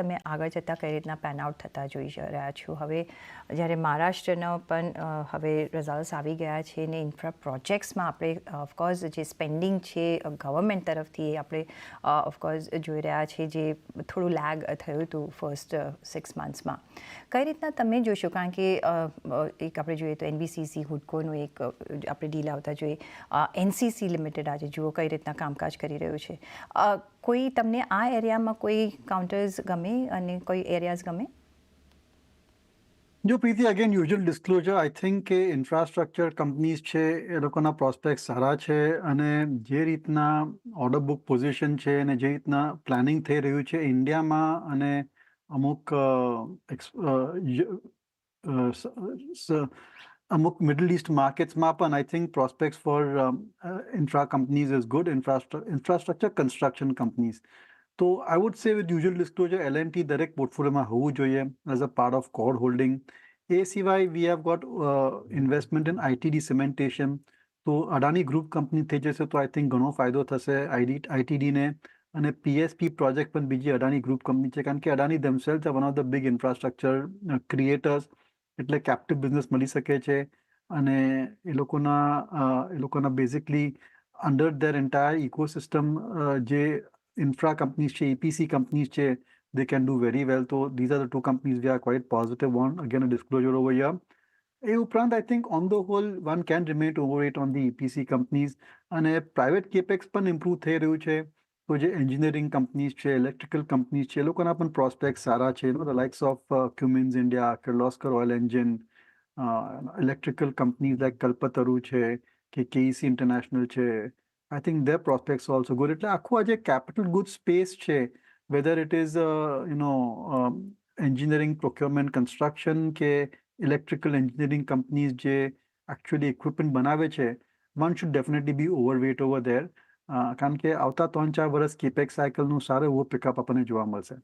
તમે આગળ જતાં કઈ રીતના પેન આઉટ થતા જોઈ રહ્યા છો? હવે જ્યારે મહારાષ્ટ્રના પણ હવે રિઝલ્ટ્સ આવી ગયા છે ને ઇન્ફ્રા પ્રોજેક્ટ્સમાં આપણે ઓફકોર્સ જે સ્પેન્ડિંગ છે ગવર્મેન્ટ તરફથી એ આપણે ઓફકોર્સ જોઈ રહ્યા છીએ, જે થોડું લેગ થયું હતું ફર્સ્ટ 6 મંથ્સમાં. કઈ રીતના તમે જોશો? કારણ કે એક આપણે જોઈએ તો NBCC હુડકોનું એક આપણે ડીલ આવતા જોઈએ, NCC લિમિટેડ આજે જુઓ કઈ રીતના કામકાજ કરી રહ્યું છે. કોઈ તમને આ એરિયામાં કોઈ કાઉન્ટર્સ ગમે અને કોઈ એરિયાઝ ગમે? જો Preeti, again usual disclosure, I think કે ઇન્ફ્રાસ્ટ્રક્ચર કંપનીઝ છે એ લોકોના પ્રોસ્પેક્ટ સારા છે, અને જે રીતના ઓર્ડર બુક પોઝિશન છે અને જે રીતના પ્લાનિંગ થઈ રહ્યું છે ઇન્ડિયામાં અને અમુક અમુક મિડલ ઇસ્ટ માર્કેટ્સમાં પણ, I think prospects for infra companies is good. Infrastructure construction companies. તો I would say with usual disclosure L&T દરેક પોર્ટફોલિયોમાં હોવું જોઈએ as a part of core holding. એ સિવાય we have got investment in ITD cementation. તો Adani group company થઈ જશે તો આઈ થિંક ઘણો ફાયદો થશે ITDને. અને PSP પ્રોજેક્ટ પણ બીજી અડાની ગ્રુપ કંપની છે, કારણ કે Adani themselves are one of the big infrastructure creators. એટલે કેપ્ટિવ બિઝનેસ મળી શકે છે, અને એ લોકોના basically under there entire ecosystem જે infra companies che, EPC companies che, they can do very well. So these are the two companies we are quite positive on. Again, a disclosure over here. એ ઉપરાંત I think on the whole one can remain overweight on the EPC companies, અને private capex પણ improve થઈ રહ્યું છે. તો જે engineering companies છે, electrical companies છે, એ લોકોના પણ પ્રોસ્પેક્ટ સારા છે. The likes of Cummins India, Kirloskar oil engine, electrical companies like Kalpataru છે કે KEC ઇન્ટરનેશનલ છે. I think their prospects are also good. એટલે આખું આ જે કેપિટલ ગુડ સ્પેસ છે, whether it is engineering, procurement, construction કે electrical engineering companies જે actually equipment બનાવે છે, one should definitely be overweight over there. કારણ કે આવતા 3-4 વર્ષ કેપેક્સ સાયકલનું સારું એવું પિકઅપ આપણને જોવા મળશે.